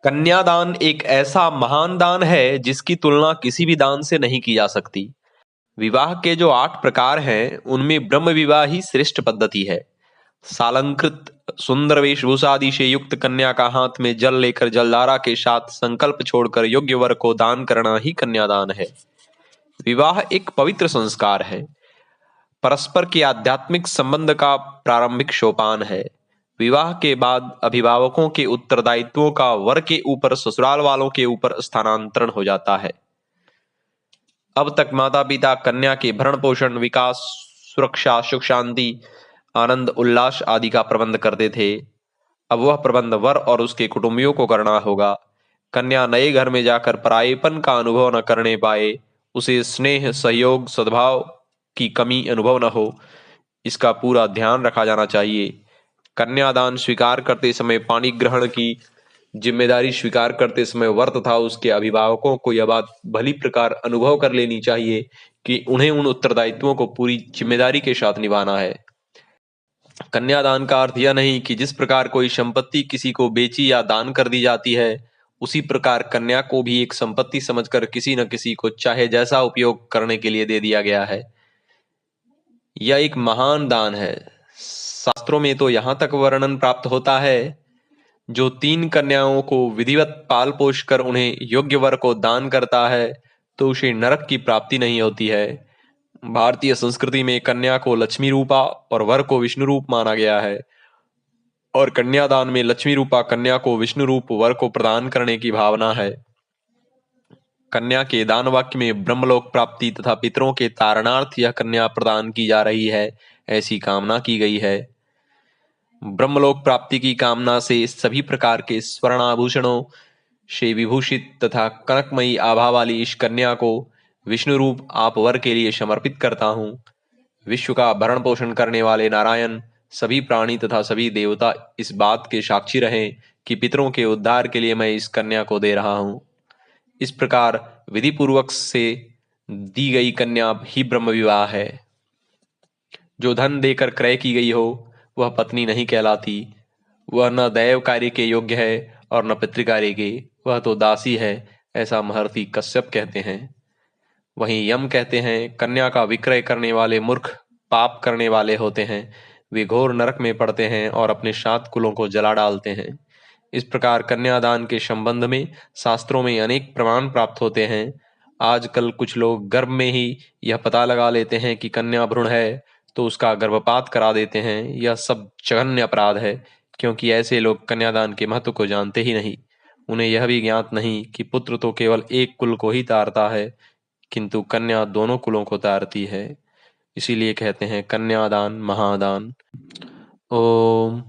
कन्यादान एक ऐसा महान दान है जिसकी तुलना किसी भी दान से नहीं की जा सकती। विवाह के जो 8 प्रकार हैं, उनमें ब्रह्म विवाह ही श्रेष्ठ पद्धति है। सालंकृत सुंदर वेशभूषा आदि से युक्त कन्या का हाथ में जल लेकर जलधारा के साथ संकल्प छोड़कर योग्य वर को दान करना ही कन्यादान है। विवाह एक पवित्र संस्कार है, परस्पर के आध्यात्मिक संबंध का प्रारंभिक सोपान है। विवाह के बाद अभिभावकों के उत्तरदायित्वों का वर के ऊपर ससुराल वालों के ऊपर स्थानांतरण हो जाता है। अब तक माता पिता कन्या के भरण पोषण, विकास, सुरक्षा, सुख शांति, आनंद उल्लास आदि का प्रबंध करते थे। अब वह प्रबंध वर और उसके कुटुंबियों को करना होगा। कन्या नए घर में जाकर परायेपन का अनुभव न करने पाए, उसे स्नेह, सहयोग, सद्भाव की कमी अनुभव न हो, इसका पूरा ध्यान रखा जाना चाहिए। कन्यादान स्वीकार करते समय पाणी ग्रहण की जिम्मेदारी स्वीकार करते समय वर तथा उसके अभिभावकों को यह बात भली प्रकार अनुभव कर लेनी चाहिए कि उन्हें उन उत्तरदायित्वों को पूरी जिम्मेदारी के साथ निभाना है। कन्यादान का अर्थ यह नहीं कि जिस प्रकार कोई संपत्ति किसी को बेची या दान कर दी जाती है, उसी प्रकार कन्या को भी एक संपत्ति समझकर किसी न किसी को चाहे जैसा उपयोग करने के लिए दे दिया गया है। यह एक महान दान है। शास्त्रों में तो यहाँ तक वर्णन प्राप्त होता है, जो 3 कन्याओं को विधिवत पाल पोष कर उन्हें योग्य वर को दान करता है, तो उसे नरक की प्राप्ति नहीं होती है। भारतीय संस्कृति में कन्या को लक्ष्मी रूपा और वर को विष्णु रूप माना गया है, और कन्यादान में लक्ष्मी रूपा कन्या को विष्णु रूप वर को प्रदान करने की भावना है। कन्या के दान वाक्य में ब्रह्मलोक प्राप्ति तथा पितरों के तारणार्थ यह कन्या प्रदान की जा रही है, ऐसी कामना की गई है। ब्रह्मलोक प्राप्ति की कामना से सभी प्रकार के स्वर्णाभूषणों से विभूषित तथा कनकमयी आभा वाली इस कन्या को विष्णु रूप आप वर के लिए समर्पित करता हूँ। विश्व का भरण पोषण करने वाले नारायण, सभी प्राणी तथा सभी देवता इस बात के साक्षी रहें कि पितरों के उद्धार के लिए मैं इस कन्या को दे रहा हूँ। इस प्रकार विधि पूर्वक से दी गई कन्या ही ब्रह्म विवाह है। जो धन देकर क्रय की गई हो, वह पत्नी नहीं कहलाती। वह न दैव कार्य के योग्य है और न पितृकार्य के, वह तो दासी है, ऐसा महर्षि कश्यप कहते हैं। वहीं यम कहते हैं, कन्या का विक्रय करने वाले मूर्ख पाप करने वाले होते हैं, वे घोर नरक में पड़ते हैं और अपने 7 कुलों को जला डालते हैं। इस प्रकार कन्यादान के संबंध में शास्त्रों में अनेक प्रमाण प्राप्त होते हैं। आजकल कुछ लोग गर्भ में ही यह पता लगा लेते हैं कि कन्या भ्रूण है, तो उसका गर्भपात करा देते हैं। यह सब जघन्य अपराध है, क्योंकि ऐसे लोग कन्यादान के महत्व को जानते ही नहीं। उन्हें यह भी ज्ञात नहीं कि पुत्र तो केवल एक कुल को ही तारता है, किंतु कन्या दोनों कुलों को तारती है। इसीलिए कहते हैं कन्यादान महादान। ओम